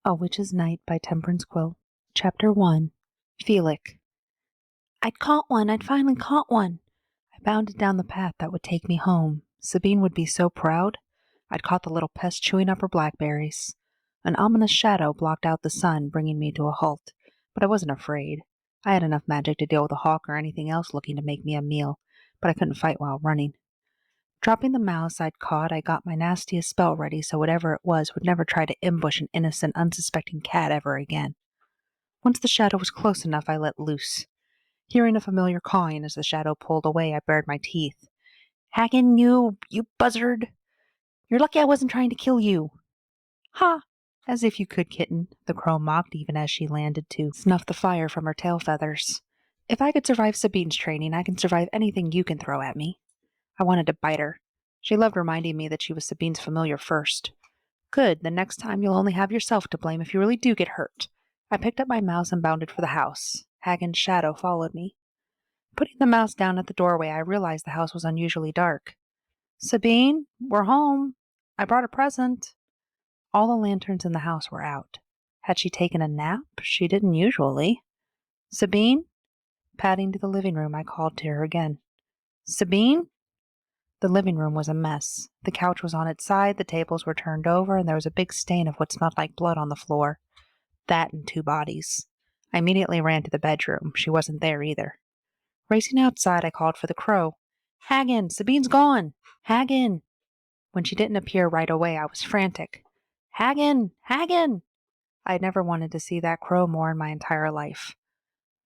A Witch's Night by Temperance Quill. Chapter 1. Felix. I'd caught one! I'd finally caught one! I bounded down the path that would take me home. Sabine would be so proud. I'd caught the little pest chewing up her blackberries. An ominous shadow blocked out the sun, bringing me to a halt, but I wasn't afraid. I had enough magic to deal with a hawk or anything else looking to make me a meal, but I couldn't fight while running. Dropping the mouse I'd caught, I got my nastiest spell ready so whatever it was would never try to ambush an innocent, unsuspecting cat ever again. Once the shadow was close enough, I let loose. Hearing a familiar cawing as the shadow pulled away, I bared my teeth. "Hagen, you buzzard! You're lucky I wasn't trying to kill you." "Ha! As if you could, kitten," the crow mocked even as she landed to snuff the fire from her tail feathers. "If I could survive Sabine's training, I can survive anything you can throw at me." I wanted to bite her. She loved reminding me that she was Sabine's familiar first. "Good, the next time you'll only have yourself to blame if you really do get hurt." I picked up my mouse and bounded for the house. Hagen's shadow followed me. Putting the mouse down at the doorway, I realized the house was unusually dark. "Sabine, we're home. I brought a present." All the lanterns in the house were out. Had she taken a nap? She didn't usually. "Sabine?" Padding to the living room, I called to her again. "Sabine?" The living room was a mess. The couch was on its side, the tables were turned over, and there was a big stain of what smelled like blood on the floor. That and two bodies. I immediately ran to the bedroom. She wasn't there either. Racing outside, I called for the crow. "Hagen! Sabine's gone! Hagen!" When she didn't appear right away, I was frantic. "Hagen! Hagen!" I had never wanted to see that crow more in my entire life.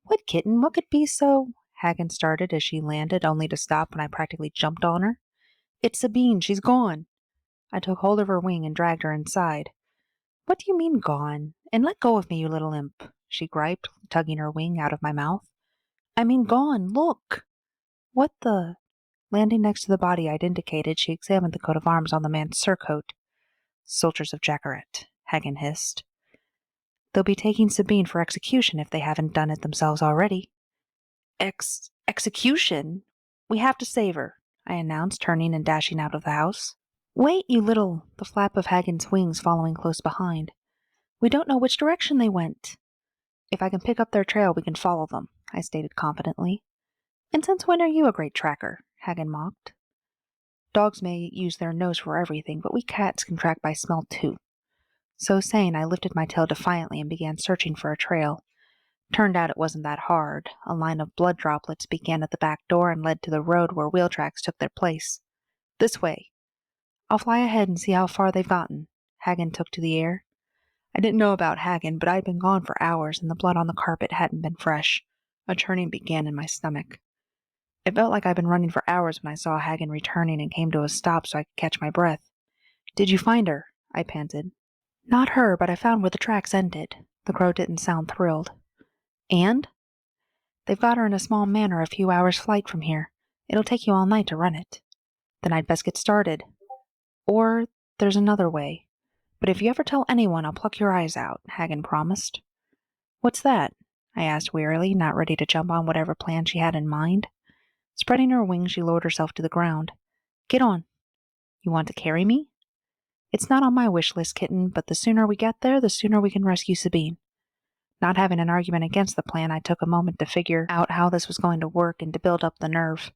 "What, kitten? What could be so—" Hagen started as she landed, only to stop when I practically jumped on her. "It's Sabine. She's gone." I took hold of her wing and dragged her inside. "What do you mean, gone? And let go of me, you little imp," she griped, tugging her wing out of my mouth. "I mean gone. Look!" "What the—" Landing next to the body I'd indicated, she examined the coat of arms on the man's surcoat. "Soldiers of Jackaret," Hagen hissed. "They'll be taking Sabine for execution if they haven't done it themselves already." Execution? We have to save her," I announced, turning and dashing out of the house. "Wait, you little—" the flap of Hagen's wings following close behind. "We don't know which direction they went." "If I can pick up their trail, we can follow them," I stated confidently. "And since when are you a great tracker?" Hagen mocked. "Dogs may use their nose for everything, but we cats can track by smell too." So saying, I lifted my tail defiantly and began searching for a trail. Turned out it wasn't that hard. A line of blood droplets began at the back door and led to the road where wheel tracks took their place. "This way." "I'll fly ahead and see how far they've gotten." Hagen took to the air. I didn't know about Hagen, but I'd been gone for hours, and the blood on the carpet hadn't been fresh. A churning began in my stomach. It felt like I'd been running for hours when I saw Hagen returning and came to a stop so I could catch my breath. "Did you find her?" I panted. "Not her, but I found where the tracks ended." The crow didn't sound thrilled. "And?" "They've got her in a small manor a few hours' flight from here. It'll take you all night to run it." "Then I'd best get started. Or there's another way. But if you ever tell anyone, I'll pluck your eyes out," Hagen promised. "What's that?" I asked wearily, not ready to jump on whatever plan she had in mind. Spreading her wings, she lowered herself to the ground. "Get on." "You want to carry me?" "It's not on my wish list, kitten, but the sooner we get there, the sooner we can rescue Sabine." Not having an argument against the plan, I took a moment to figure out how this was going to work and to build up the nerve.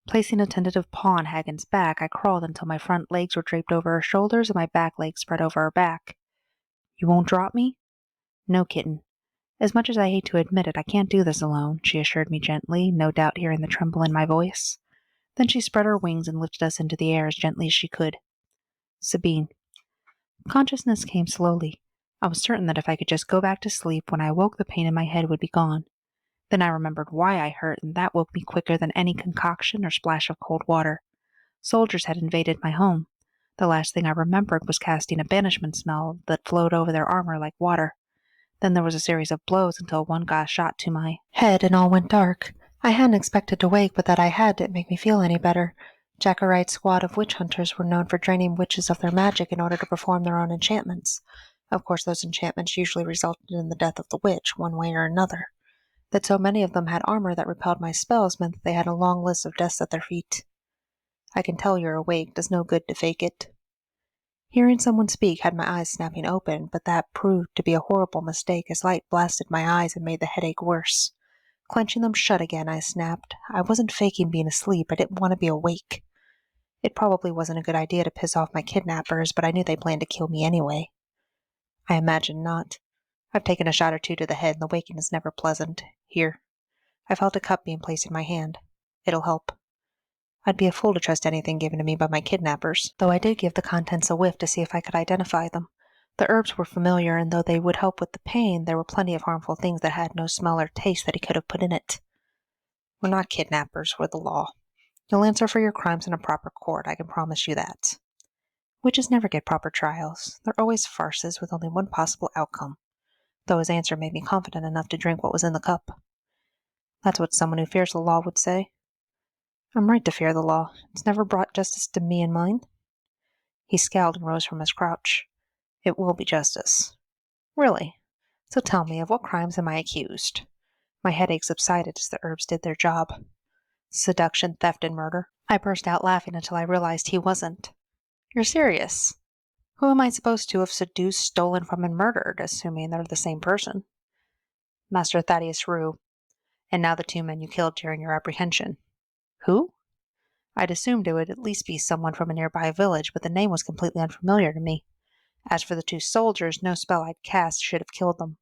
Placing a tentative paw on Hagen's back, I crawled until my front legs were draped over her shoulders and my back legs spread over her back. "You won't drop me?" "No, kitten. As much as I hate to admit it, I can't do this alone," she assured me gently, no doubt hearing the tremble in my voice. Then she spread her wings and lifted us into the air as gently as she could. Sabine. Consciousness came slowly. I was certain that if I could just go back to sleep, when I awoke the pain in my head would be gone. Then I remembered why I hurt, and that woke me quicker than any concoction or splash of cold water. Soldiers had invaded my home. The last thing I remembered was casting a banishment spell that flowed over their armor like water. Then there was a series of blows until one got a shot to my head and all went dark. I hadn't expected to wake, but that I had didn't make me feel any better. Jackarite's squad of witch hunters were known for draining witches of their magic in order to perform their own enchantments. Of course, those enchantments usually resulted in the death of the witch, one way or another. That so many of them had armor that repelled my spells meant that they had a long list of deaths at their feet. "I can tell you're awake. Does no good to fake it." Hearing someone speak had my eyes snapping open, but that proved to be a horrible mistake as light blasted my eyes and made the headache worse. Clenching them shut again, I snapped. I wasn't faking being asleep. I didn't want to be awake. It probably wasn't a good idea to piss off my kidnappers, but I knew they planned to kill me anyway. I imagine not. I've taken a shot or two to the head, and the waking is never pleasant. Here. I felt a cup being placed in my hand. It'll help. I'd be a fool to trust anything given to me by my kidnappers, though I did give the contents a whiff to see if I could identify them. The herbs were familiar, and though they would help with the pain, there were plenty of harmful things that had no smell or taste that he could have put in it. We're not kidnappers, we're the law. You'll answer for your crimes in a proper court, I can promise you that. Witches never get proper trials. They're always farces with only one possible outcome, though his answer made me confident enough to drink what was in the cup. That's what someone who fears the law would say. I'm right to fear the law. It's never brought justice to me and mine. He scowled and rose from his crouch. It will be justice. Really? So tell me, of what crimes am I accused? My headache subsided as the herbs did their job. Seduction, theft, and murder. I burst out laughing until I realized he wasn't. You're serious? Who am I supposed to have seduced, stolen from, and murdered, assuming they're the same person? Master Thaddeus Rue, and now the 2 men you killed during your apprehension. Who? I'd assumed it would at least be someone from a nearby village, but the name was completely unfamiliar to me. As for the 2 soldiers, no spell I'd cast should have killed them.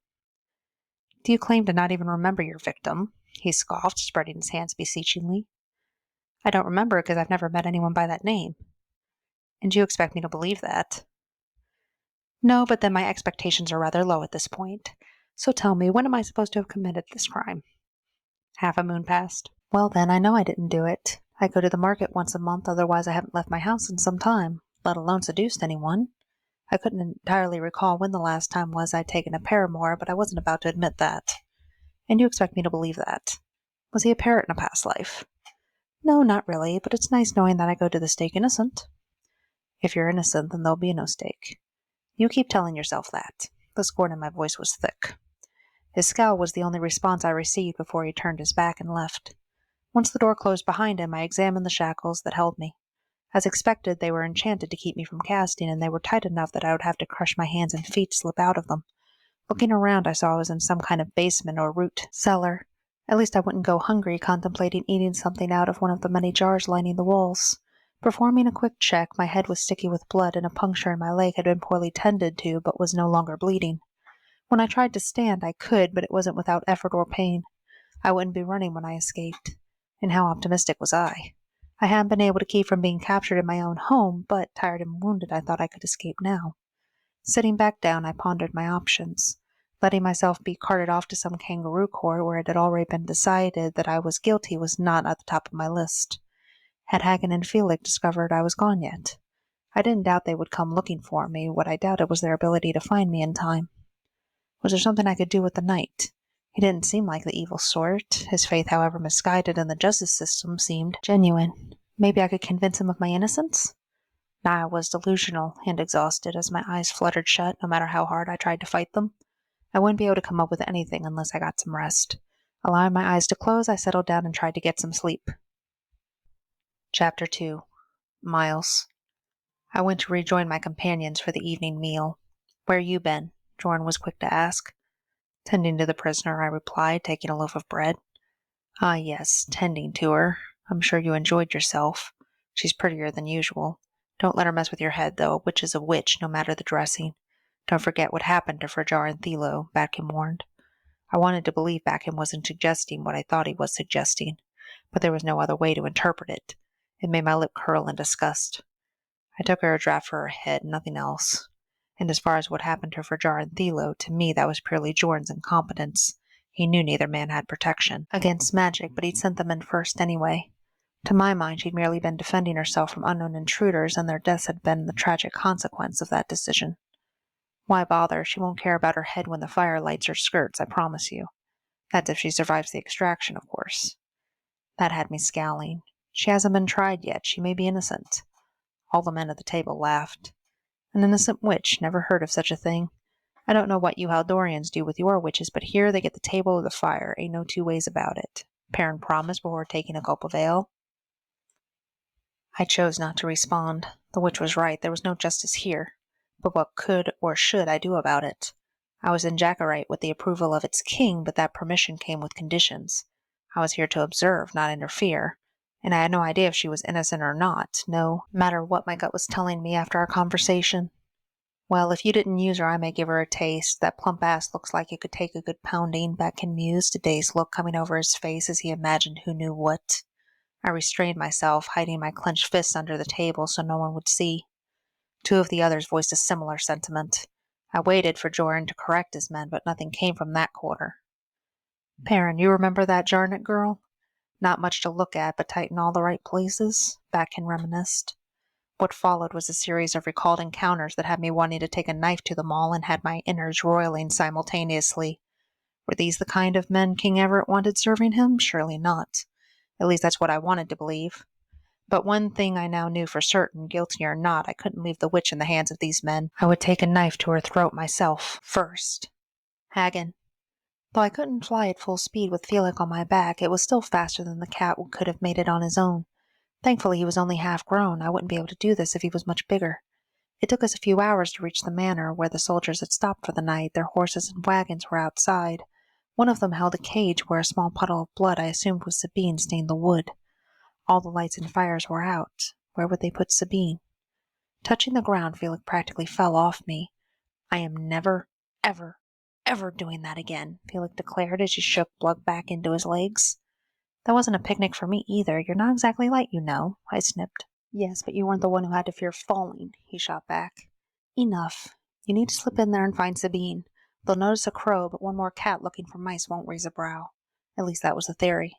Do you claim to not even remember your victim? He scoffed, spreading his hands beseechingly. I don't remember because I've never met anyone by that name. And you expect me to believe that? No, but then my expectations are rather low at this point. So tell me, when am I supposed to have committed this crime? Half a moon passed. Well then, I know I didn't do it. I go to the market once a month, otherwise I haven't left my house in some time, let alone seduced anyone. I couldn't entirely recall when the last time was I'd taken a paramour, but I wasn't about to admit that. And you expect me to believe that? Was he a parrot in a past life? No, not really, but it's nice knowing that I go to the stake innocent. If you're innocent, then there'll be no stake. You keep telling yourself that. The scorn in my voice was thick. His scowl was the only response I received before he turned his back and left. Once the door closed behind him, I examined the shackles that held me. As expected, they were enchanted to keep me from casting, and they were tight enough that I would have to crush my hands and feet to slip out of them. Looking around, I saw I was in some kind of basement or root cellar. At least I wouldn't go hungry, contemplating eating something out of one of the many jars lining the walls. Performing a quick check, my head was sticky with blood, and a puncture in my leg had been poorly tended to, but was no longer bleeding. When I tried to stand, I could, but it wasn't without effort or pain. I wouldn't be running when I escaped. And how optimistic was I? I hadn't been able to keep from being captured in my own home, but, tired and wounded, I thought I could escape now. Sitting back down, I pondered my options. Letting myself be carted off to some kangaroo court where it had already been decided that I was guilty was not at the top of my list. Had Hagen and Felix discovered I was gone yet? I didn't doubt they would come looking for me. What I doubted was their ability to find me in time. Was there something I could do with the knight? He didn't seem like the evil sort. His faith, however misguided in the justice system, seemed genuine. Maybe I could convince him of my innocence? Nah, I was delusional and exhausted as my eyes fluttered shut, no matter how hard I tried to fight them. I wouldn't be able to come up with anything unless I got some rest. Allowing my eyes to close, I settled down and tried to get some sleep. Chapter 2. Myles. I went to rejoin my companions for the evening meal. Where you been? Jorn was quick to ask. Tending to the prisoner, I replied, taking a loaf of bread. Ah, yes, tending to her. I'm sure you enjoyed yourself. She's prettier than usual. Don't let her mess with your head, though. A witch is a witch, no matter the dressing. Don't forget what happened to Frajar and Thilo, Batkin warned. I wanted to believe Batkin wasn't suggesting what I thought he was suggesting, but there was no other way to interpret it. It made my lip curl in disgust. I took her a draft for her head, nothing else. And as far as what happened to Frajar and Thilo, to me that was purely Jorn's incompetence. He knew neither man had protection against magic, but he'd sent them in first anyway. To my mind, she'd merely been defending herself from unknown intruders, and their deaths had been the tragic consequence of that decision. Why bother? She won't care about her head when the fire lights her skirts, I promise you. That's if she survives the extraction, of course. That had me scowling. She hasn't been tried yet. She may be innocent. All the men at the table laughed. An innocent witch, never heard of such a thing. I don't know what you Haldorians do with your witches, but here they get the table or the fire, ain't no 2 ways about it. Perrin promised before taking a gulp of ale. I chose not to respond. The witch was right, there was no justice here. But what could or should I do about it? I was in Jackarite with the approval of its king, but that permission came with conditions. I was here to observe, not interfere, and I had no idea if she was innocent or not, no matter what my gut was telling me after our conversation. Well, if you didn't use her, I may give her a taste. That plump ass looks like it could take a good pounding, Beckton mused, a dazed look coming over his face as he imagined who knew what. I restrained myself, hiding my clenched fists under the table so no one would see. Two of the others voiced a similar sentiment. I waited for Joran to correct his men, but nothing came from that quarter. Perrin, you remember that Jarnet girl? Not much to look at, but tight in all the right places, Beckton reminisced. What followed was a series of recalled encounters that had me wanting to take a knife to them all and had my innards roiling simultaneously. Were these the kind of men King Everett wanted serving him? Surely not. At least that's what I wanted to believe. But one thing I now knew for certain, guilty or not, I couldn't leave the witch in the hands of these men. I would take a knife to her throat myself, first. Hagen. Though I couldn't fly at full speed with Felix on my back, it was still faster than the cat could have made it on his own. Thankfully, he was only half grown. I wouldn't be able to do this if he was much bigger. It took us a few hours to reach the manor, where the soldiers had stopped for the night. Their horses and wagons were outside. One of them held a cage where a small puddle of blood I assumed was Sabine stained the wood. All the lights and fires were out. Where would they put Sabine? Touching the ground, Felix practically fell off me. I am never, ever, ever doing that again, Felix declared as he shook blood back into his legs. That wasn't a picnic for me either. You're not exactly light, you know, I snipped. Yes, but you weren't the one who had to fear falling, he shot back. Enough. You need to slip in there and find Sabine. They'll notice a crow, but one more cat looking for mice won't raise a brow. At least that was the theory.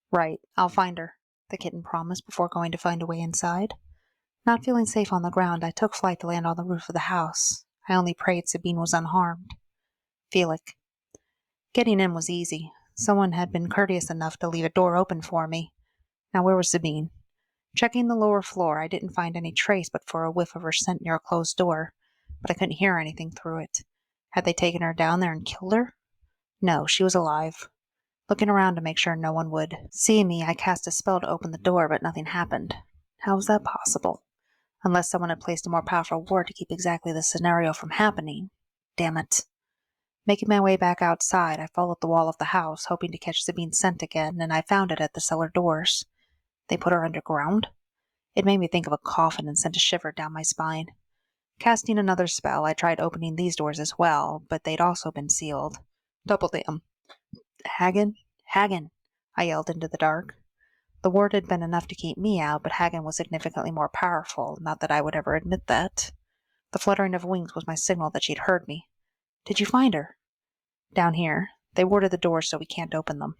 Right, I'll find her, the kitten promised before going to find a way inside. Not feeling safe on the ground, I took flight to land on the roof of the house. I only prayed Sabine was unharmed. Felix. Getting in was easy. Someone had been courteous enough to leave a door open for me. Now where was Sabine? Checking the lower floor, I didn't find any trace but for a whiff of her scent near a closed door, but I couldn't hear anything through it. Had they taken her down there and killed her? No, she was alive. Looking around to make sure no one would see me, I cast a spell to open the door, but nothing happened. How was that possible? Unless someone had placed a more powerful ward to keep exactly this scenario from happening. Damn it. Making my way back outside, I followed the wall of the house, hoping to catch Sabine's scent again, and I found it at the cellar doors. They put her underground? It made me think of a coffin and sent a shiver down my spine. Casting another spell, I tried opening these doors as well, but they'd also been sealed. Double damn. Hagen? Hagen! I yelled into the dark. The ward had been enough to keep me out, but Hagen was significantly more powerful, not that I would ever admit that. The fluttering of wings was my signal that she'd heard me. Did you find her? Down here. They warded the doors so we can't open them.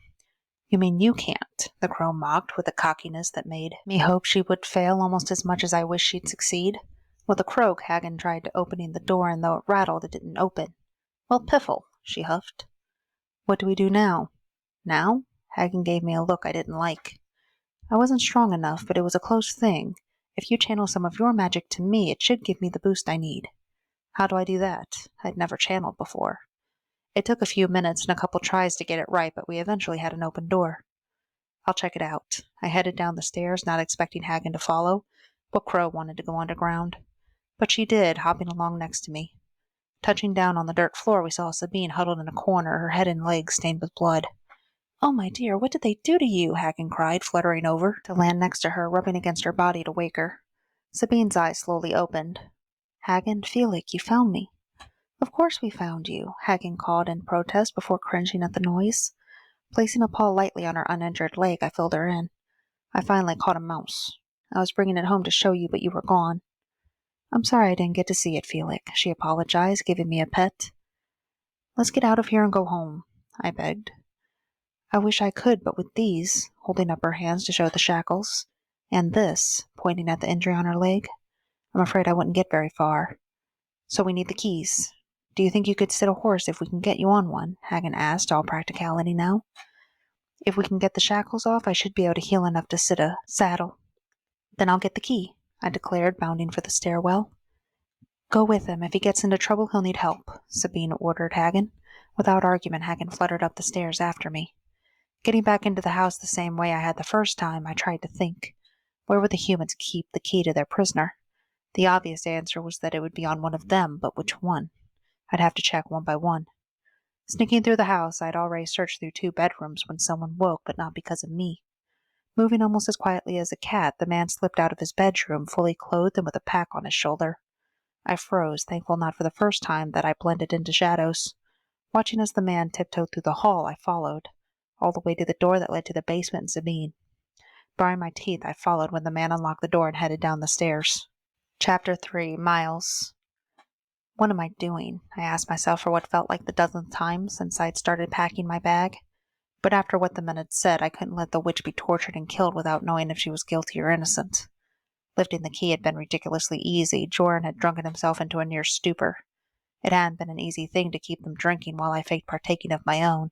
You mean you can't? The crow mocked with a cockiness that made me hope she would fail almost as much as I wished she'd succeed. With a croak, Hagen tried opening the door, and though it rattled, it didn't open. Well, piffle, she huffed. What do we do now? Now? Hagen gave me a look I didn't like. I wasn't strong enough, but it was a close thing. If you channel some of your magic to me, it should give me the boost I need. How do I do that? I'd never channeled before. It took a few minutes and a couple tries to get it right, but we eventually had an open door. I'll check it out. I headed down the stairs, not expecting Hagen to follow. What crow wanted to go underground? But she did, hopping along next to me. Touching down on the dirt floor, we saw Sabine huddled in a corner, her head and legs stained with blood. Oh, my dear, what did they do to you? Hagen cried, fluttering over to land next to her, rubbing against her body to wake her. Sabine's eyes slowly opened. Hagen, Felix, you found me. Of course we found you, Hagen called in protest before cringing at the noise. Placing a paw lightly on her uninjured leg, I filled her in. I finally caught a mouse. I was bringing it home to show you, but you were gone. I'm sorry I didn't get to see it, Felix, she apologized, giving me a pet. Let's get out of here and go home, I begged. I wish I could, but with these, holding up her hands to show the shackles, and this, pointing at the injury on her leg, I'm afraid I wouldn't get very far. So we need the keys. Do you think you could sit a horse if we can get you on one? Hagen asked, all practicality now. If we can get the shackles off, I should be able to heal enough to sit a saddle. Then I'll get the key, I declared, bounding for the stairwell. Go with him. If he gets into trouble, he'll need help, Sabine ordered Hagen. Without argument, Hagen fluttered up the stairs after me. Getting back into the house the same way I had the first time, I tried to think. Where would the humans keep the key to their prisoner? The obvious answer was that it would be on one of them, but which one? I'd have to check one by one. Sneaking through the house, I'd already searched through 2 bedrooms when someone woke, but not because of me. Moving almost as quietly as a cat, the man slipped out of his bedroom, fully clothed and with a pack on his shoulder. I froze, thankful not for the first time that I blended into shadows. Watching as the man tiptoed through the hall, I followed, all the way to the door that led to the basement and Sabine. Baring my teeth, I followed when the man unlocked the door and headed down the stairs. Chapter 3, Myles. What am I doing? I asked myself for what felt like the dozenth time since I'd started packing my bag. But after what the men had said, I couldn't let the witch be tortured and killed without knowing if she was guilty or innocent. Lifting the key had been ridiculously easy. Joran had drunken himself into a near stupor. It hadn't been an easy thing to keep them drinking while I faked partaking of my own,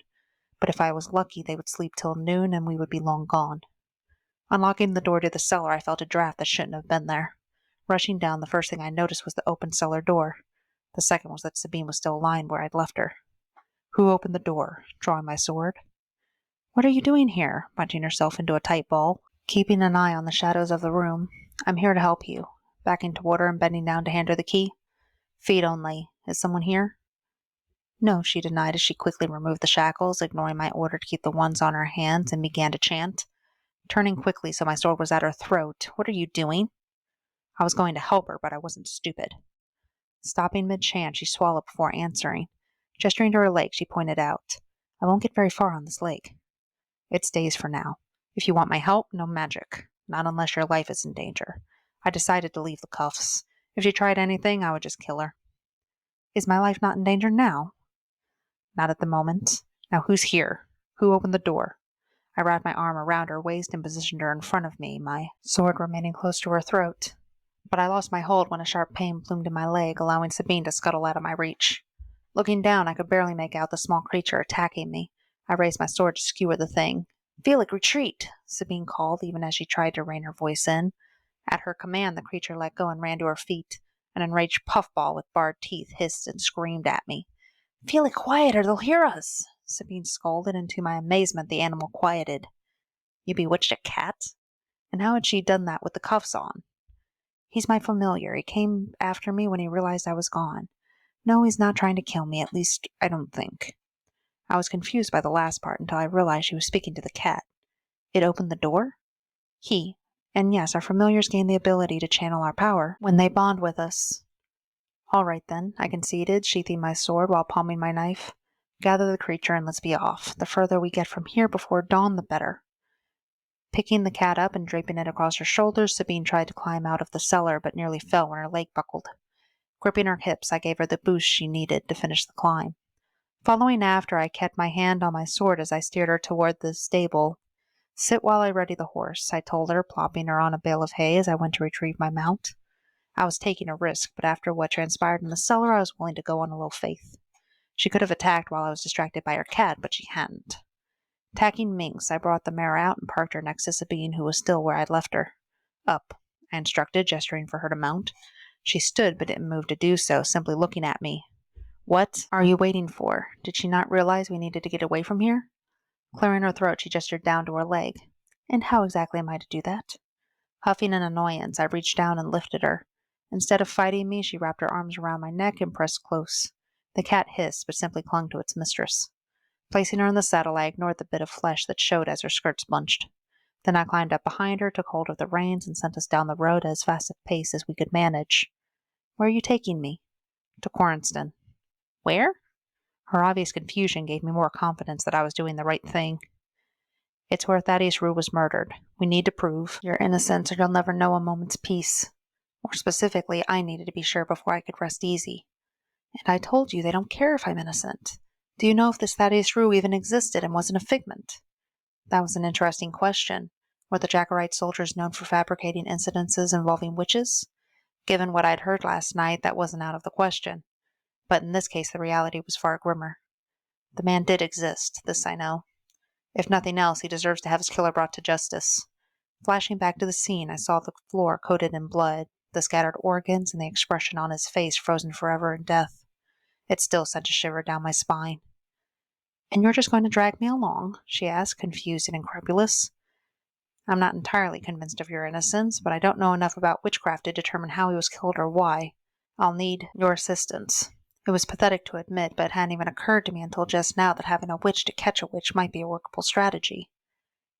but if I was lucky they would sleep till noon and we would be long gone. Unlocking the door to the cellar, I felt a draft that shouldn't have been there. Rushing down, the first thing I noticed was the open cellar door. The second was that Sabine was still lying where I'd left her. Who opened the door? Drawing my sword. What are you doing here? Bunching herself into a tight ball, keeping an eye on the shadows of the room. I'm here to help you. Backing toward her and bending down to hand her the key. Feet only. Is someone here? No, she denied as she quickly removed the shackles, ignoring my order to keep the ones on her hands, and began to chant. Turning quickly so my sword was at her throat. What are you doing? I was going to help her, but I wasn't stupid. Stopping mid-chant, she swallowed before answering. Gesturing to her leg, she pointed out. I won't get very far on this leg. It stays for now. If you want my help, no magic. Not unless your life is in danger. I decided to leave the cuffs. If she tried anything, I would just kill her. Is my life not in danger now? Not at the moment. Now who's here? Who opened the door? I wrapped my arm around her waist and positioned her in front of me, my sword remaining close to her throat. But I lost my hold when a sharp pain bloomed in my leg, allowing Sabine to scuttle out of my reach. Looking down, I could barely make out the small creature attacking me. I raised my sword to skewer the thing. Felix, retreat! Sabine called, even as she tried to rein her voice in. At her command, the creature let go and ran to her feet. An enraged puffball with barred teeth hissed and screamed at me. Felix, quiet or they'll hear us! Sabine scolded, and to my amazement the animal quieted. You bewitched a cat? And how had she done that with the cuffs on? He's my familiar. He came after me when he realized I was gone. No, he's not trying to kill me, at least I don't think. I was confused by the last part until I realized she was speaking to the cat. It opened the door? And yes, our familiars gain the ability to channel our power when they bond with us. All right then, I conceded, sheathing my sword while palming my knife. Gather the creature and let's be off. The further we get from here before dawn, the better. Picking the cat up and draping it across her shoulders, Sabine tried to climb out of the cellar, but nearly fell when her leg buckled. Gripping her hips, I gave her the boost she needed to finish the climb. Following after, I kept my hand on my sword as I steered her toward the stable. Sit while I ready the horse, I told her, plopping her on a bale of hay as I went to retrieve my mount. I was taking a risk, but after what transpired in the cellar, I was willing to go on a little faith. She could have attacked while I was distracted by her cat, but she hadn't. Tacking Minx, I brought the mare out and parked her next to Sabine, who was still where I'd left her. Up, I instructed, gesturing for her to mount. She stood, but didn't move to do so, simply looking at me. What are you waiting for? Did she not realize we needed to get away from here? Clearing her throat, she gestured down to her leg. And how exactly am I to do that? Huffing in annoyance, I reached down and lifted her. Instead of fighting me, she wrapped her arms around my neck and pressed close. The cat hissed, but simply clung to its mistress. Placing her in the saddle, I ignored the bit of flesh that showed as her skirts bunched. Then I climbed up behind her, took hold of the reins, and sent us down the road at as fast a pace as we could manage. Where are you taking me? To Quarrenston. Where? Her obvious confusion gave me more confidence that I was doing the right thing. It's where Thaddeus Rue was murdered. We need to prove your innocence or you'll never know a moment's peace. More specifically, I needed to be sure before I could rest easy. And I told you they don't care if I'm innocent. Do you know if this Thaddeus Rue even existed and wasn't a figment? That was an interesting question. Were the Jackarite soldiers known for fabricating incidences involving witches? Given what I'd heard last night, that wasn't out of the question. But in this case, the reality was far grimmer. The man did exist, this I know. If nothing else, he deserves to have his killer brought to justice. Flashing back to the scene, I saw the floor coated in blood, the scattered organs, and the expression on his face frozen forever in death. It still sent a shiver down my spine. And you're just going to drag me along? She asked, confused and incredulous. I'm not entirely convinced of your innocence, but I don't know enough about witchcraft to determine how he was killed or why. I'll need your assistance." It was pathetic to admit, but it hadn't even occurred to me until just now that having a witch to catch a witch might be a workable strategy.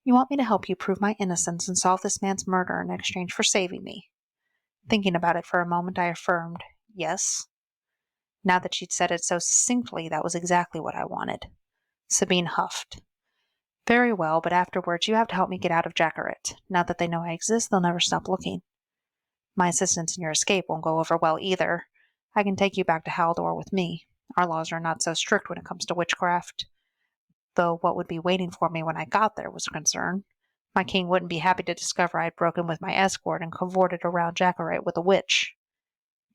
"You want me to help you prove my innocence and solve this man's murder in exchange for saving me?" Thinking about it for a moment, I affirmed, "Yes." Now that she'd said it so succinctly, that was exactly what I wanted. Sabine huffed. "Very well, but afterwards you have to help me get out of Jackaret. Now that they know I exist, they'll never stop looking. My assistance in your escape won't go over well either. I can take you back to Haldor with me. Our laws are not so strict when it comes to witchcraft. Though what would be waiting for me when I got there was a concern. My king wouldn't be happy to discover I had broken with my escort and cavorted around Jackaret with a witch."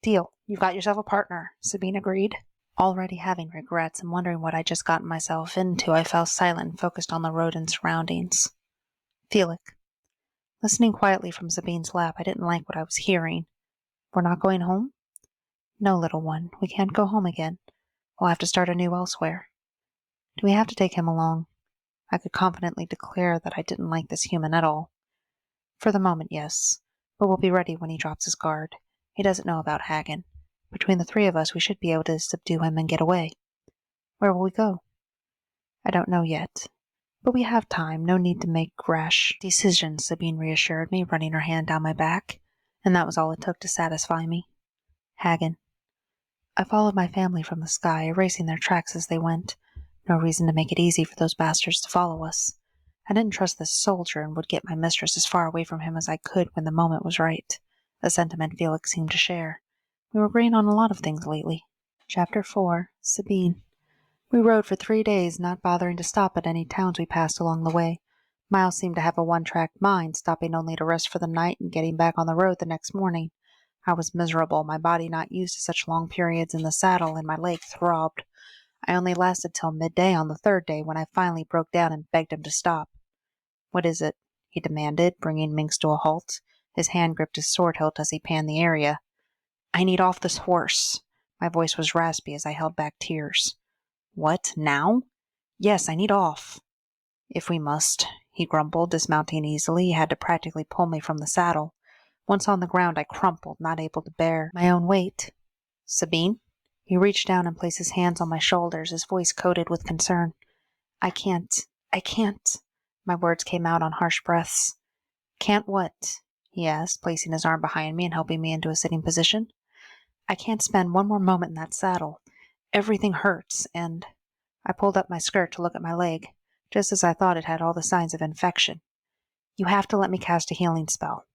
"Deal. You've got yourself a partner," Sabine agreed. Already having regrets and wondering what I'd just gotten myself into, I fell silent and focused on the road and surroundings. Felix. Listening quietly from Sabine's lap, I didn't like what I was hearing. "We're not going home?" "No, little one. We can't go home again. We'll have to start anew elsewhere." "Do we have to take him along?" I could confidently declare that I didn't like this human at all. "For the moment, yes. But we'll be ready when he drops his guard. He doesn't know about Hagen. Between the three of us, we should be able to subdue him and get away." "Where will we go?" "I don't know yet. But we have time. No need to make rash decisions," Sabine reassured me, running her hand down my back. And that was all it took to satisfy me. Hagen. I followed my family from the sky, erasing their tracks as they went. No reason to make it easy for those bastards to follow us. I didn't trust this soldier and would get my mistress as far away from him as I could when the moment was right, a sentiment Felix seemed to share. We were agreeing on a lot of things lately. Chapter 4. Sabine. We rode for 3 days, not bothering to stop at any towns we passed along the way. Myles seemed to have a one-track mind, stopping only to rest for the night and getting back on the road the next morning. I was miserable, my body not used to such long periods in the saddle, and my leg throbbed. I only lasted till midday on the 3rd day, when I finally broke down and begged him to stop. "What is it?" he demanded, bringing Minx to a halt. His hand gripped his sword hilt as he panned the area. "I need off this horse." My voice was raspy as I held back tears. "What, now?" "Yes, I need off." "If we must," he grumbled, dismounting easily. He had to practically pull me from the saddle. Once on the ground, I crumpled, not able to bear my own weight. "Sabine?" He reached down and placed his hands on my shoulders, his voice coated with concern. I can't. My words came out on harsh breaths. "Can't what?" he asked, placing his arm behind me and helping me into a sitting position. "I can't spend one more moment in that saddle. Everything hurts, and—" I pulled up my skirt to look at my leg, just as I thought it had all the signs of infection. "You have to let me cast a healing spell."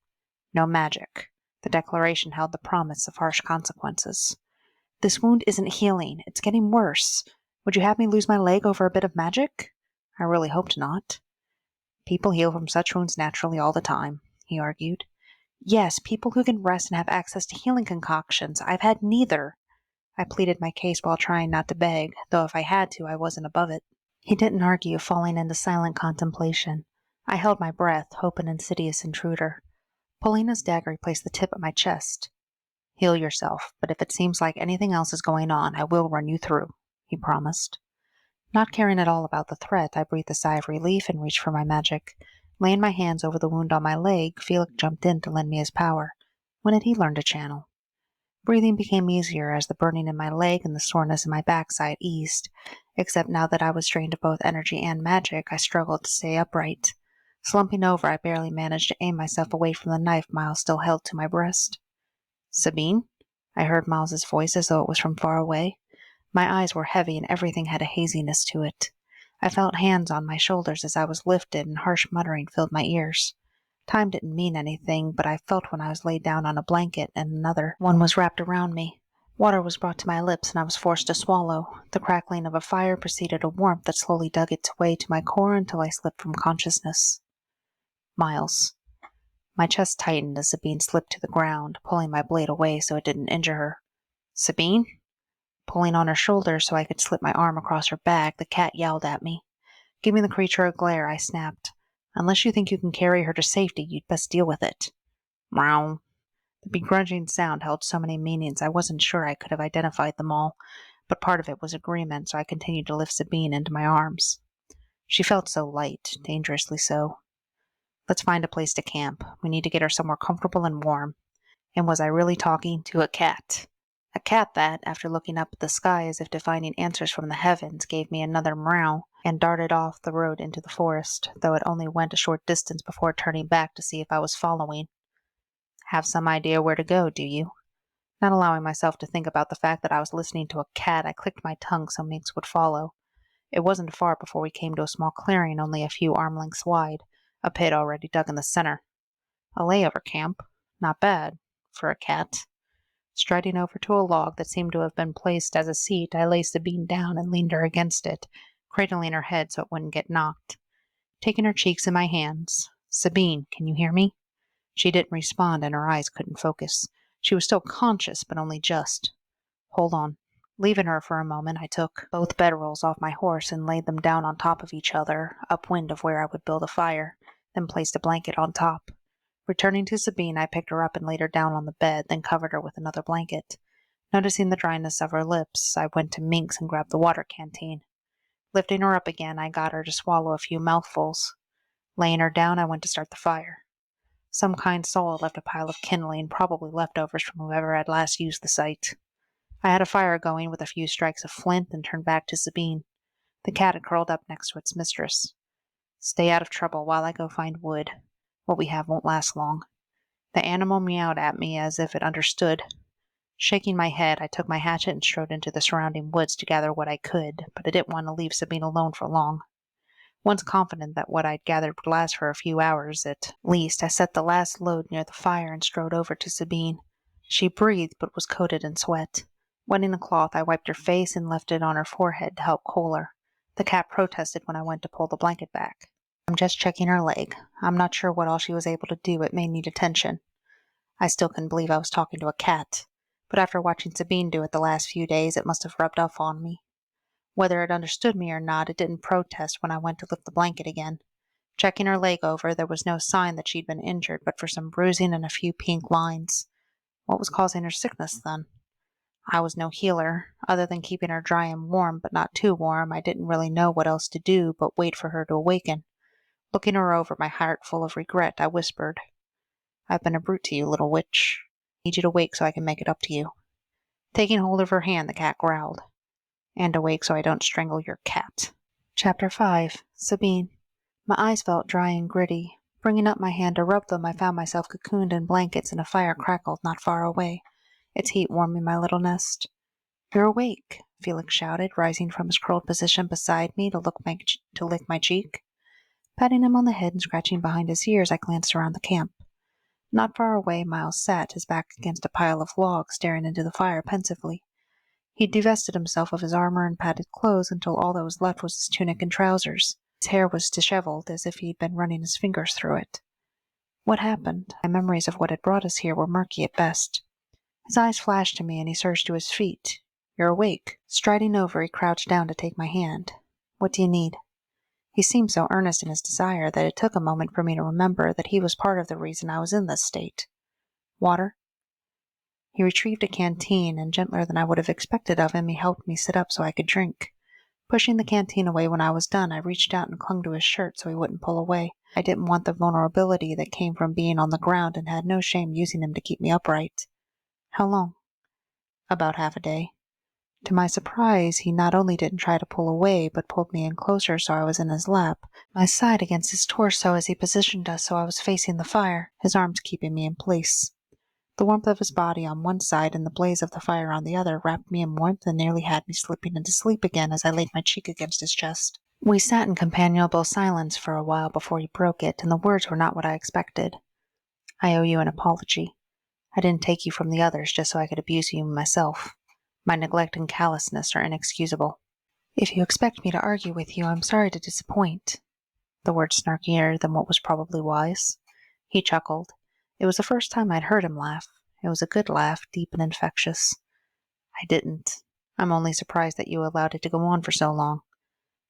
No magic. The declaration held the promise of harsh consequences. "This wound isn't healing. It's getting worse. Would you have me lose my leg over a bit of magic?" I really hoped not. "People heal from such wounds naturally all the time," he argued. "Yes, people who can rest and have access to healing concoctions. I've had neither." I pleaded my case while trying not to beg, though if I had to, I wasn't above it. He didn't argue, falling into silent contemplation. I held my breath, hope an insidious intruder. Pulling his dagger, he placed the tip at my chest. "Heal yourself, but if it seems like anything else is going on, I will run you through," he promised. Not caring at all about the threat, I breathed a sigh of relief and reached for my magic. Laying my hands over the wound on my leg, Felix jumped in to lend me his power. When had he learned to channel? Breathing became easier as the burning in my leg and the soreness in my backside eased, except now that I was drained of both energy and magic, I struggled to stay upright. Slumping over, I barely managed to aim myself away from the knife Myles still held to my breast. "Sabine?" I heard Myles's voice as though it was from far away. My eyes were heavy and everything had a haziness to it. I felt hands on my shoulders as I was lifted, and harsh muttering filled my ears. Time didn't mean anything, but I felt when I was laid down on a blanket and another one was wrapped around me. Water was brought to my lips and I was forced to swallow. The crackling of a fire preceded a warmth that slowly dug its way to my core until I slipped from consciousness. Myles. My chest tightened as Sabine slipped to the ground, pulling my blade away so it didn't injure her. "Sabine?" Pulling on her shoulder so I could slip my arm across her back, the cat yelled at me. Giving the creature a glare, I snapped. "Unless you think you can carry her to safety, you'd best deal with it." Meow. The begrudging sound held so many meanings I wasn't sure I could have identified them all, but part of it was agreement, so I continued to lift Sabine into my arms. She felt so light, dangerously so. Let's find a place to camp. We need to get her somewhere comfortable and warm. And was I really talking to a cat? A cat that, after looking up at the sky as if to finding answers from the heavens, gave me another meow and darted off the road into the forest, though it only went a short distance before turning back to see if I was following. Have some idea where to go, do you? Not allowing myself to think about the fact that I was listening to a cat, I clicked my tongue so Minx would follow. It wasn't far before we came to a small clearing only a few arm lengths wide, a pit already dug in the center. A layover camp. Not bad, for a cat. Striding over to a log that seemed to have been placed as a seat, I lay Sabine down and leaned her against it, cradling her head so it wouldn't get knocked. Taking her cheeks in my hands. Sabine, can you hear me? She didn't respond and her eyes couldn't focus. She was still conscious, but only just. Hold on. Leaving her for a moment, I took both bedrolls off my horse and laid them down on top of each other, upwind of where I would build a fire, then placed a blanket on top. Returning to Sabine, I picked her up and laid her down on the bed, then covered her with another blanket. Noticing the dryness of her lips, I went to Minx and grabbed the water canteen. Lifting her up again, I got her to swallow a few mouthfuls. Laying her down, I went to start the fire. Some kind soul had left a pile of kindling, probably leftovers from whoever had last used the site. I had a fire going with a few strikes of flint and turned back to Sabine. The cat had curled up next to its mistress. Stay out of trouble while I go find wood. What we have won't last long. The animal meowed at me as if it understood. Shaking my head, I took my hatchet and strode into the surrounding woods to gather what I could, but I didn't want to leave Sabine alone for long. Once confident that what I'd gathered would last for a few hours at least, I set the last load near the fire and strode over to Sabine. She breathed but was coated in sweat. Wetting the cloth, I wiped her face and left it on her forehead to help cool her. The cat protested when I went to pull the blanket back. I'm just checking her leg. I'm not sure what all she was able to do. It may need attention. I still couldn't believe I was talking to a cat, but after watching Sabine do it the last few days, it must have rubbed off on me. Whether it understood me or not, it didn't protest when I went to lift the blanket again. Checking her leg over, there was no sign that she'd been injured, but for some bruising and a few pink lines. What was causing her sickness, then? I was no healer. Other than keeping her dry and warm, but not too warm, I didn't really know what else to do but wait for her to awaken. Looking her over, my heart full of regret, I whispered, I've been a brute to you, little witch. I need you to wake so I can make it up to you. Taking hold of her hand, the cat growled. And awake so I don't strangle your cat. Chapter 5. Sabine. My eyes felt dry and gritty. Bringing up my hand to rub them, I found myself cocooned in blankets and a fire crackled not far away, its heat warming my little nest. You're awake, Felix shouted, rising from his curled position beside me to lick my cheek. Patting him on the head and scratching behind his ears, I glanced around the camp. Not far away, Myles sat, his back against a pile of logs, staring into the fire pensively. He'd divested himself of his armor and padded clothes until all that was left was his tunic and trousers. His hair was disheveled, as if he'd been running his fingers through it. What happened? My memories of what had brought us here were murky at best. His eyes flashed to me, and he surged to his feet. You're awake. Striding over, he crouched down to take my hand. What do you need? He seemed so earnest in his desire that it took a moment for me to remember that he was part of the reason I was in this state. Water? He retrieved a canteen, and gentler than I would have expected of him, he helped me sit up so I could drink. Pushing the canteen away when I was done, I reached out and clung to his shirt so he wouldn't pull away. I didn't want the vulnerability that came from being on the ground and had no shame using him to keep me upright. How long? About half a day. To my surprise, he not only didn't try to pull away, but pulled me in closer so I was in his lap, my side against his torso as he positioned us so I was facing the fire, his arms keeping me in place. The warmth of his body on one side and the blaze of the fire on the other wrapped me in warmth and nearly had me slipping into sleep again as I laid my cheek against his chest. We sat in companionable silence for a while before he broke it, and the words were not what I expected. I owe you an apology. I didn't take you from the others just so I could abuse you myself. My neglect and callousness are inexcusable. If you expect me to argue with you, I'm sorry to disappoint. The word snarkier than what was probably wise. He chuckled. It was the first time I'd heard him laugh. It was a good laugh, deep and infectious. I didn't. I'm only surprised that you allowed it to go on for so long.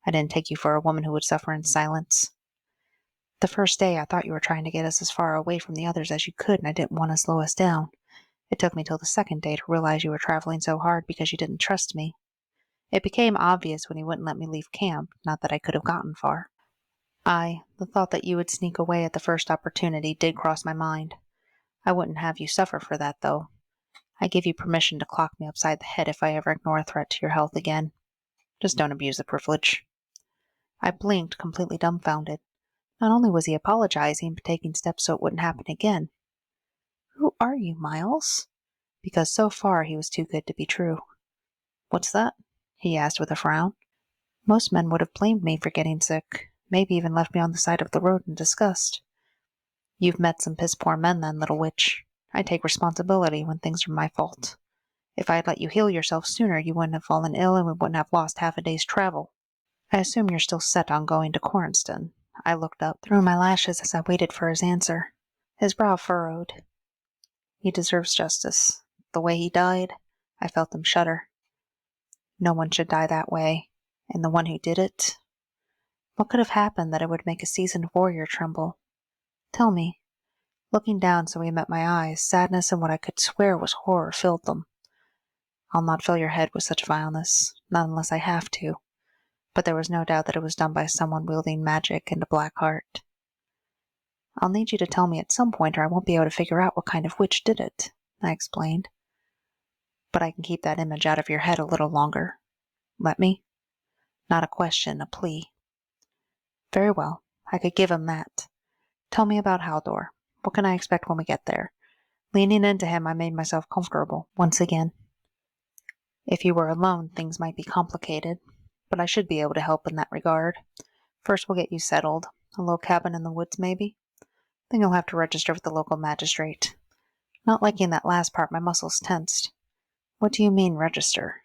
I didn't take you for a woman who would suffer in silence. The first day I thought you were trying to get us as far away from the others as you could, and I didn't want to slow us down. It took me till the second day to realize you were traveling so hard because you didn't trust me. It became obvious when you wouldn't let me leave camp, not that I could have gotten far. The thought that you would sneak away at the first opportunity did cross my mind. I wouldn't have you suffer for that, though. I give you permission to clock me upside the head if I ever ignore a threat to your health again. Just don't abuse the privilege." I blinked, completely dumbfounded. Not only was he apologizing, but taking steps so it wouldn't happen again. "Who are you, Myles?" Because so far he was too good to be true. "What's that?" he asked with a frown. Most men would have blamed me for getting sick, maybe even left me on the side of the road in disgust. "You've met some piss-poor men then, little witch. I take responsibility when things are my fault. If I had let you heal yourself sooner, you wouldn't have fallen ill and we wouldn't have lost half a day's travel. I assume you're still set on going to Cornston." I looked up through my lashes as I waited for his answer. His brow furrowed. He deserves justice. The way he died, I felt him shudder. No one should die that way, and the one who did it... What could have happened that it would make a seasoned warrior tremble? Tell me. Looking down so he met my eyes, sadness and what I could swear was horror filled them. "I'll not fill your head with such vileness, not unless I have to. But there was no doubt that it was done by someone wielding magic and a black heart." "I'll need you to tell me at some point or I won't be able to figure out what kind of witch did it," I explained. "But I can keep that image out of your head a little longer. Let me?" Not a question, a plea. Very well, I could give him that. "Tell me about Haldor. What can I expect when we get there?" Leaning into him, I made myself comfortable once again. "If you were alone, things might be complicated, but I should be able to help in that regard. First, we'll get you settled. A little cabin in the woods, maybe? Then you'll have to register with the local magistrate." Not liking that last part, my muscles tensed. "What do you mean, register?"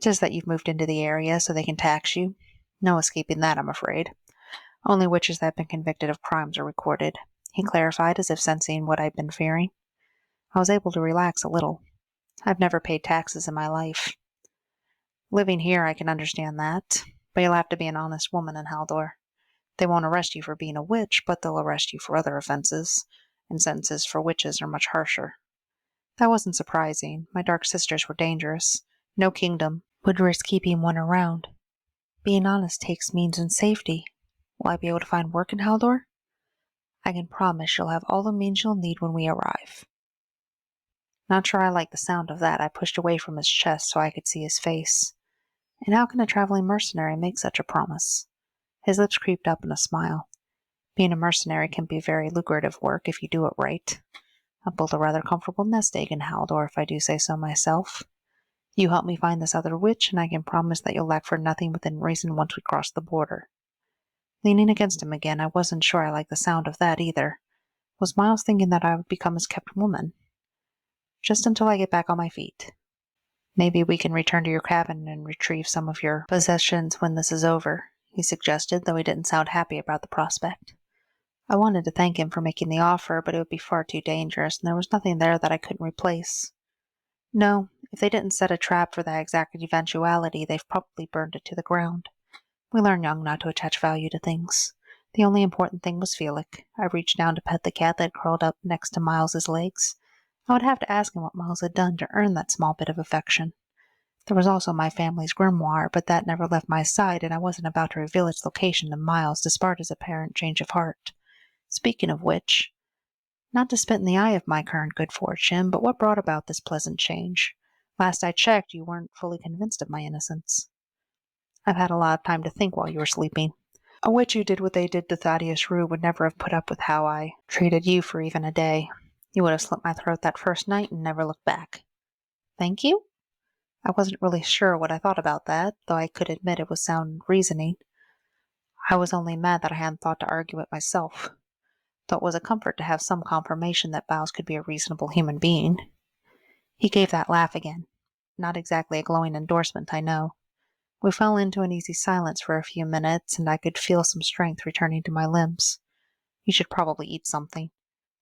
"Just that you've moved into the area so they can tax you. No escaping that, I'm afraid. Only witches that have been convicted of crimes are recorded," he clarified, as if sensing what I'd been fearing. I was able to relax a little. I've never paid taxes in my life. "Living here, I can understand that, but you'll have to be an honest woman in Haldor. They won't arrest you for being a witch, but they'll arrest you for other offenses, and sentences for witches are much harsher." That wasn't surprising. My dark sisters were dangerous. No kingdom would risk keeping one around. Being honest takes means and safety. Will I be able to find work in Haldor? I can promise you'll have all the means you'll need when we arrive. Not sure I liked the sound of that. I pushed away from his chest so I could see his face. And how can a traveling mercenary make such a promise? His lips creeped up in a smile. Being a mercenary can be very lucrative work if you do it right. I've built a rather comfortable nest egg in Haldor, if I do say so myself. You help me find this other witch, and I can promise that you'll lack for nothing within reason once we cross the border. Leaning against him again, I wasn't sure I liked the sound of that either. Was Myles thinking that I would become his kept woman? Just until I get back on my feet. Maybe we can return to your cabin and retrieve some of your possessions when this is over, he suggested, though he didn't sound happy about the prospect. I wanted to thank him for making the offer, but it would be far too dangerous, and there was nothing there that I couldn't replace. No, if they didn't set a trap for that exact eventuality, they've probably burned it to the ground. We learn young not to attach value to things. The only important thing was Felix. I reached down to pet the cat that curled up next to Myles's legs. I would have to ask him what Myles had done to earn that small bit of affection. There was also my family's grimoire, but that never left my side, and I wasn't about to reveal its location to Myles despite his apparent change of heart. Speaking of which, not to spit in the eye of my current good fortune, but what brought about this pleasant change? Last I checked, you weren't fully convinced of my innocence. I've had a lot of time to think while you were sleeping. A witch who did what they did to Thaddeus Rue would never have put up with how I treated you for even a day. You would have slit my throat that first night and never looked back. Thank you? I wasn't really sure what I thought about that, though I could admit it was sound reasoning. I was only mad that I hadn't thought to argue it myself. Though it was a comfort to have some confirmation that Myles could be a reasonable human being. He gave that laugh again. Not exactly a glowing endorsement, I know. We fell into an easy silence for a few minutes, and I could feel some strength returning to my limbs. You should probably eat something.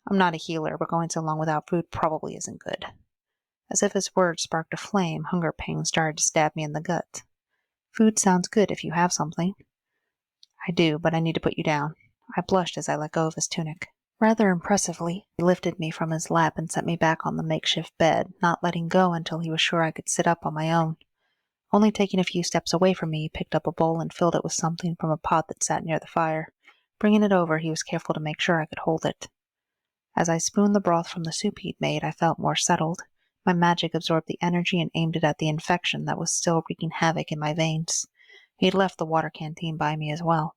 I'm not a healer, but going so long without food probably isn't good. As if his words sparked a flame, hunger pangs started to stab me in the gut. Food sounds good if you have something. I do, but I need to put you down. I blushed as I let go of his tunic. Rather impressively, he lifted me from his lap and set me back on the makeshift bed, not letting go until he was sure I could sit up on my own. Only taking a few steps away from me, he picked up a bowl and filled it with something from a pot that sat near the fire. Bringing it over, he was careful to make sure I could hold it. As I spooned the broth from the soup he'd made, I felt more settled. My magic absorbed the energy and aimed it at the infection that was still wreaking havoc in my veins. He'd left the water canteen by me as well.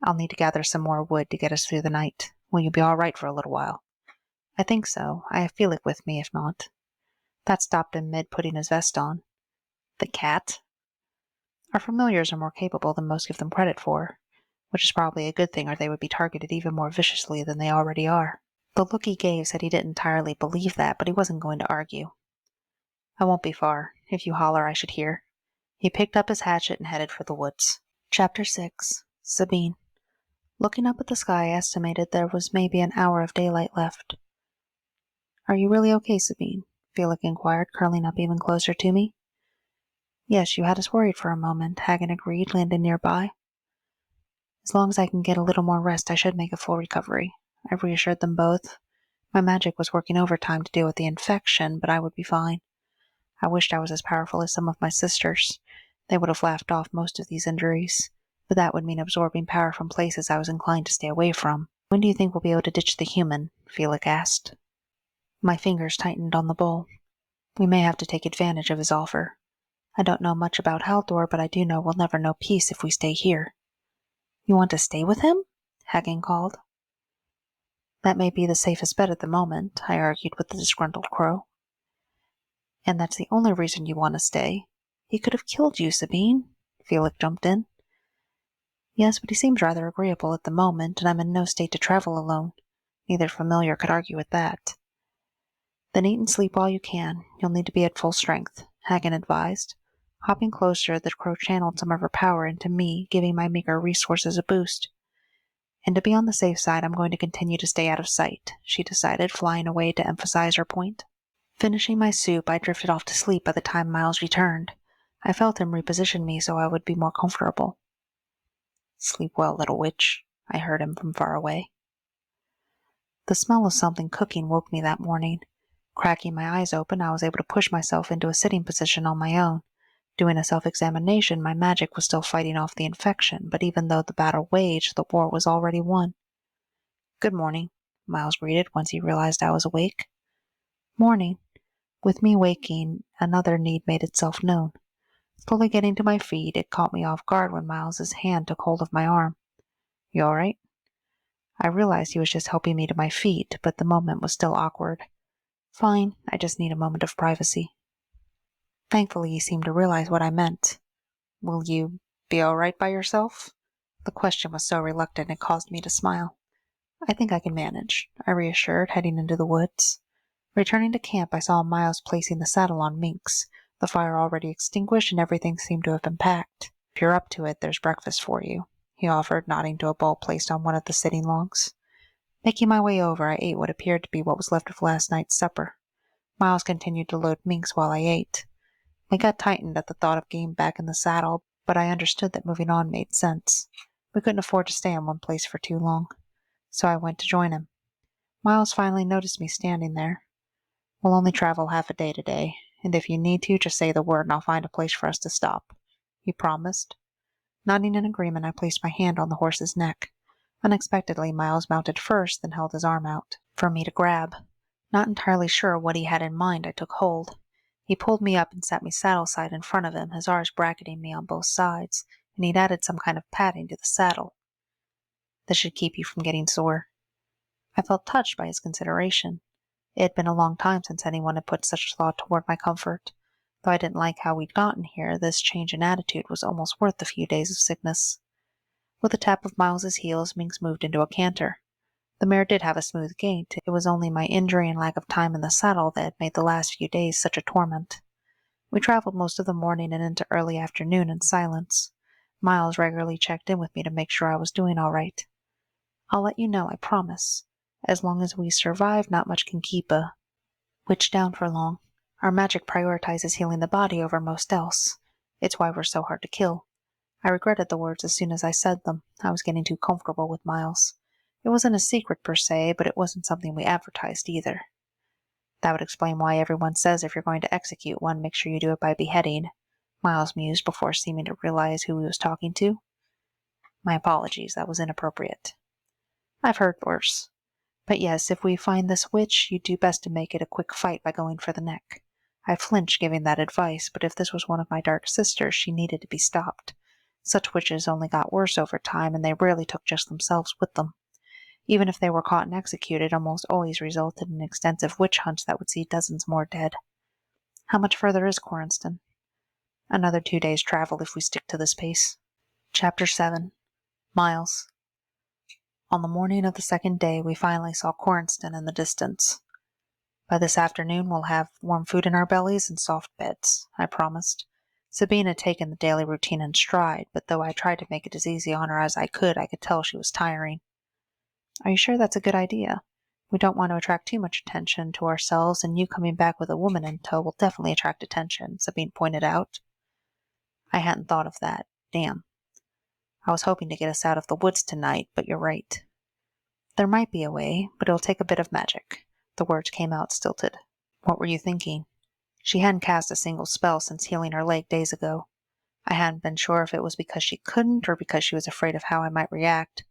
I'll need to gather some more wood to get us through the night. Will you be all right for a little while? I think so. I have Felix with me, if not. That stopped him mid putting his vest on. The cat? Our familiars are more capable than most give them credit for, which is probably a good thing, or they would be targeted even more viciously than they already are. The look he gave said he didn't entirely believe that, but he wasn't going to argue. I won't be far. If you holler, I should hear. He picked up his hatchet and headed for the woods. Chapter 6. Sabine. Looking up at the sky, I estimated there was maybe an hour of daylight left. Are you really okay, Sabine? Felix inquired, curling up even closer to me. Yes, you had us worried for a moment, Hagen agreed, landing nearby. As long as I can get a little more rest, I should make a full recovery. I reassured them both. My magic was working overtime to deal with the infection, but I would be fine. I wished I was as powerful as some of my sisters. They would have laughed off most of these injuries, but that would mean absorbing power from places I was inclined to stay away from. When do you think we'll be able to ditch the human? Felix asked. My fingers tightened on the bowl. We may have to take advantage of his offer. I don't know much about Haldor, but I do know we'll never know peace if we stay here. You want to stay with him? Hagen called. That may be the safest bet at the moment, I argued with the disgruntled crow. And that's the only reason you want to stay. He could have killed you, Sabine. Felix jumped in. Yes, but he seems rather agreeable at the moment, and I'm in no state to travel alone. Neither familiar could argue with that. Then eat and sleep while you can. You'll need to be at full strength, Hagen advised. Hopping closer, the crow channeled some of her power into me, giving my meager resources a boost. And to be on the safe side, I'm going to continue to stay out of sight, she decided, flying away to emphasize her point. Finishing my soup, I drifted off to sleep by the time Myles returned. I felt him reposition me so I would be more comfortable. Sleep well, little witch, I heard him from far away. The smell of something cooking woke me that morning. Cracking my eyes open, I was able to push myself into a sitting position on my own. Doing a self-examination, my magic was still fighting off the infection, but even though the battle waged, the war was already won. Good morning, Myles greeted once he realized I was awake. Morning. With me waking, another need made itself known. Slowly getting to my feet, it caught me off guard when Myles's hand took hold of my arm. You all right? I realized he was just helping me to my feet, but the moment was still awkward. Fine, I just need a moment of privacy. Thankfully, he seemed to realize what I meant. Will you be all right by yourself? The question was so reluctant it caused me to smile. I think I can manage, I reassured, heading into the woods. Returning to camp, I saw Myles placing the saddle on Minx, the fire already extinguished and everything seemed to have been packed. If you're up to it, there's breakfast for you, he offered, nodding to a bowl placed on one of the sitting logs. Making my way over, I ate what appeared to be what was left of last night's supper. Myles continued to load Minx while I ate. My gut tightened at the thought of getting back in the saddle, but I understood that moving on made sense. We couldn't afford to stay in one place for too long, so I went to join him. Myles finally noticed me standing there. We'll only travel half a day today, and if you need to, just say the word and I'll find a place for us to stop, he promised. Nodding in agreement, I placed my hand on the horse's neck. Unexpectedly, Myles mounted first, then held his arm out for me to grab. Not entirely sure what he had in mind, I took hold. He pulled me up and sat me saddle-side in front of him, his arms bracketing me on both sides, and he'd added some kind of padding to the saddle. This should keep you from getting sore. I felt touched by his consideration. It had been a long time since anyone had put such thought toward my comfort. Though I didn't like how we'd gotten here, this change in attitude was almost worth the few days of sickness. With a tap of Myles's heels, Minx moved into a canter. The mare did have a smooth gait. It was only my injury and lack of time in the saddle that had made the last few days such a torment. We traveled most of the morning and into early afternoon in silence. Myles regularly checked in with me to make sure I was doing all right. I'll let you know, I promise. As long as we survive, not much can keep a witch down for long. Our magic prioritizes healing the body over most else. It's why we're so hard to kill. I regretted the words as soon as I said them. I was getting too comfortable with Myles. It wasn't a secret per se, but it wasn't something we advertised either. That would explain why everyone says if you're going to execute one, make sure you do it by beheading. Myles mused before seeming to realize who he was talking to. My apologies, that was inappropriate. I've heard worse. But yes, if we find this witch, you'd do best to make it a quick fight by going for the neck. I flinched giving that advice, but if this was one of my dark sisters, she needed to be stopped. Such witches only got worse over time, and they rarely took just themselves with them. Even if they were caught and executed, almost always resulted in extensive witch hunts that would see dozens more dead. How much further is Quarrenston? Another 2 days' travel if we stick to this pace. Chapter 7. Myles. On the morning of the second day, we finally saw Quarrenston in the distance. By this afternoon, we'll have warm food in our bellies and soft beds, I promised. Sabine had taken the daily routine in stride, but though I tried to make it as easy on her as I could tell she was tiring. Are you sure that's a good idea? We don't want to attract too much attention to ourselves, and you coming back with a woman in tow will definitely attract attention, Sabine pointed out. I hadn't thought of that. Damn. I was hoping to get us out of the woods tonight, but you're right. There might be a way, but it'll take a bit of magic. The words came out stilted. What were you thinking? She hadn't cast a single spell since healing her leg days ago. I hadn't been sure if it was because she couldn't or because she was afraid of how I might react.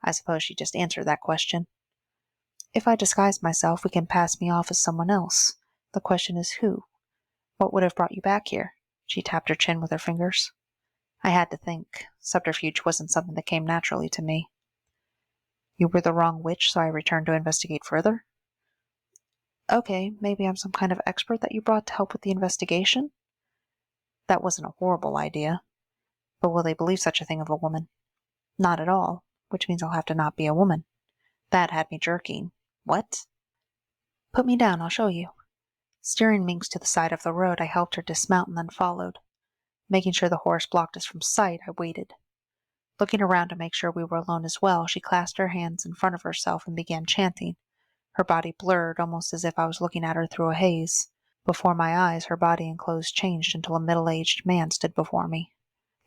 I suppose she just answered that question. If I disguise myself, we can pass me off as someone else. The question is who? What would have brought you back here? She tapped her chin with her fingers. I had to think. Subterfuge wasn't something that came naturally to me. You were the wrong witch, so I returned to investigate further? Okay, maybe I'm some kind of expert that you brought to help with the investigation? That wasn't a horrible idea. But will they believe such a thing of a woman? Not at all, which means I'll have to not be a woman. That had me jerking. What? Put me down, I'll show you. Steering Minx to the side of the road, I helped her dismount and then followed. Making sure the horse blocked us from sight, I waited. Looking around to make sure we were alone as well, she clasped her hands in front of herself and began chanting. Her body blurred, almost as if I was looking at her through a haze. Before my eyes, her body and clothes changed until a middle-aged man stood before me.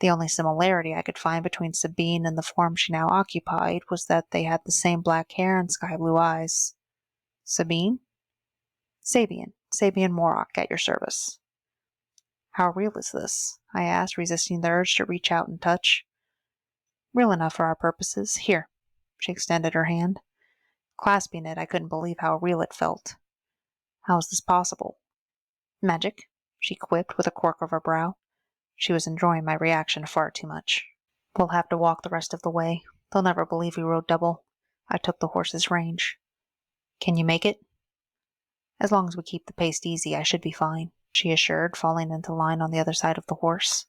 The only similarity I could find between Sabine and the form she now occupied was that they had the same black hair and sky-blue eyes. Sabine? Sabine Morrock, at your service. How real is this? I asked, resisting the urge to reach out and touch. Real enough for our purposes. Here. She extended her hand. Clasping it, I couldn't believe how real it felt. How is this possible? Magic, she quipped with a quirk of her brow. She was enjoying my reaction far too much. We'll have to walk the rest of the way. They'll never believe we rode double. I took the horse's range. Can you make it? As long as we keep the pace easy, I should be fine, she assured, falling into line on the other side of the horse.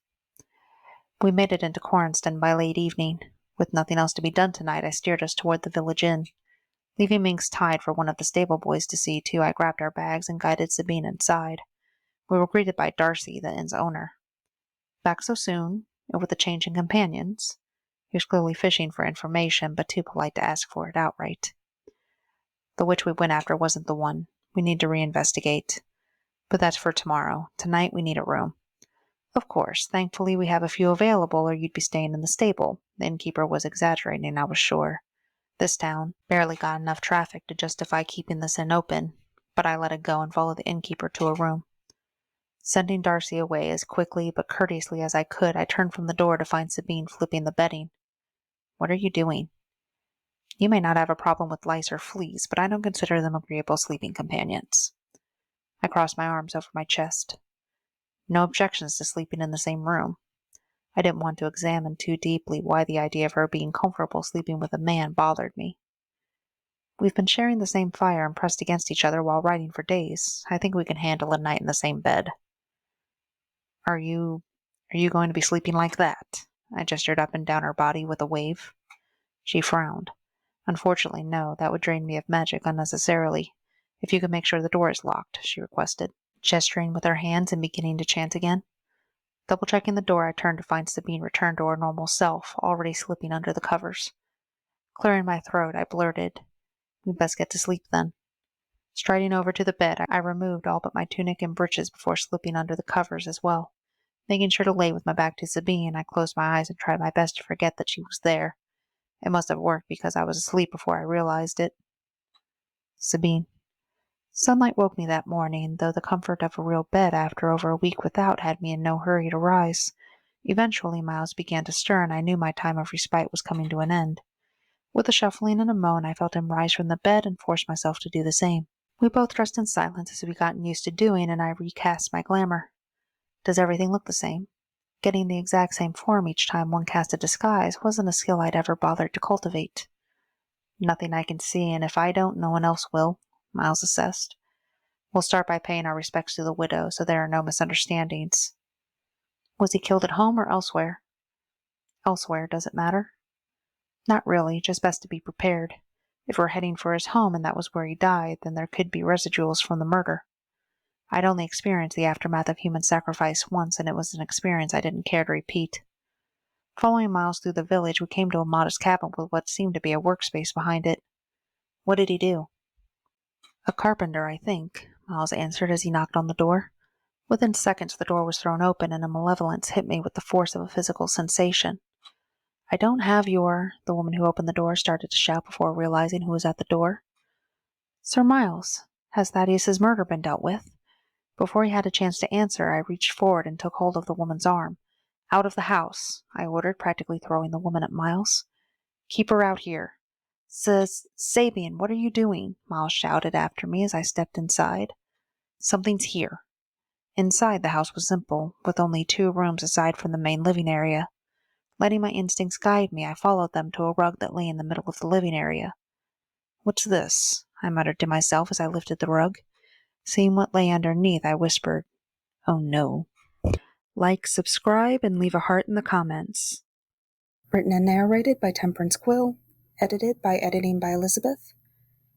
We made it into Quarrenston by late evening. With nothing else to be done tonight, I steered us toward the village inn. Leaving Minx tied for one of the stable boys to see to, I grabbed our bags and guided Sabine inside. We were greeted by Darcy, the inn's owner. Back so soon, and with a change in companions? He was clearly fishing for information, but too polite to ask for it outright. The witch we went after wasn't the one. We need to reinvestigate. But that's for tomorrow. Tonight we need a room. Of course, thankfully we have a few available, or you'd be staying in the stable. The innkeeper was exaggerating, I was sure. This town barely got enough traffic to justify keeping this inn open, but I let it go and followed the innkeeper to a room. Sending Darcy away as quickly but courteously as I could, I turned from the door to find Sabine flipping the bedding. What are you doing? You may not have a problem with lice or fleas, but I don't consider them agreeable sleeping companions. I crossed my arms over my chest. No objections to sleeping in the same room. I didn't want to examine too deeply why the idea of her being comfortable sleeping with a man bothered me. We've been sharing the same fire and pressed against each other while riding for days. I think we can handle a night in the same bed. Are you going to be sleeping like that? I gestured up and down her body with a wave. She frowned. Unfortunately, no, that would drain me of magic unnecessarily. If you could make sure the door is locked, she requested, gesturing with her hands and beginning to chant again. Double-checking the door, I turned to find Sabine returned to her normal self, already slipping under the covers. Clearing my throat, I blurted, "We'd best get to sleep then." Striding over to the bed, I removed all but my tunic and breeches before slipping under the covers as well. Making sure to lay with my back to Sabine, I closed my eyes and tried my best to forget that she was there. It must have worked because I was asleep before I realized it. Sabine. Sunlight woke me that morning, though the comfort of a real bed after over a week without had me in no hurry to rise. Eventually Myles began to stir, and I knew my time of respite was coming to an end. With a shuffling and a moan, I felt him rise from the bed and forced myself to do the same. We both dressed in silence as we'd gotten used to doing, and I recast my glamour. Does everything look the same? Getting the exact same form each time one cast a disguise wasn't a skill I'd ever bothered to cultivate. Nothing I can see, and if I don't, no one else will, Myles assessed. We'll start by paying our respects to the widow, so there are no misunderstandings. Was he killed at home or elsewhere? Elsewhere, does it matter? Not really, just best to be prepared. If we're heading for his home and that was where he died, then there could be residuals from the murder. I'd only experienced the aftermath of human sacrifice once, and it was an experience I didn't care to repeat. Following Myles through the village, we came to a modest cabin with what seemed to be a workspace behind it. What did he do? A carpenter, I think, Myles answered as he knocked on the door. Within seconds the door was thrown open, and a malevolence hit me with the force of a physical sensation. I don't have your— The woman who opened the door started to shout before realizing who was at the door. Sir Myles, has Thaddeus's murder been dealt with? Before he had a chance to answer, I reached forward and took hold of the woman's arm. Out of the house, I ordered, practically throwing the woman at Myles. Keep her out here. Sabine, what are you doing? Myles shouted after me as I stepped inside. Something's here. Inside, the house was simple, with only 2 rooms aside from the main living area. Letting my instincts guide me, I followed them to a rug that lay in the middle of the living area. What's this? I muttered to myself as I lifted the rug. Seeing what lay underneath, I whispered, "Oh no." Like, subscribe, and leave a heart in the comments. Written and narrated by Temperance Quill. Edited by Editing by Elizabeth.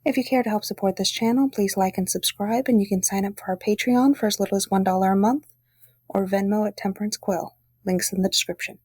If you care to help support this channel, please like and subscribe, and you can sign up for our Patreon for as little as $1 a month, or Venmo at Temperance Quill. Links in the description.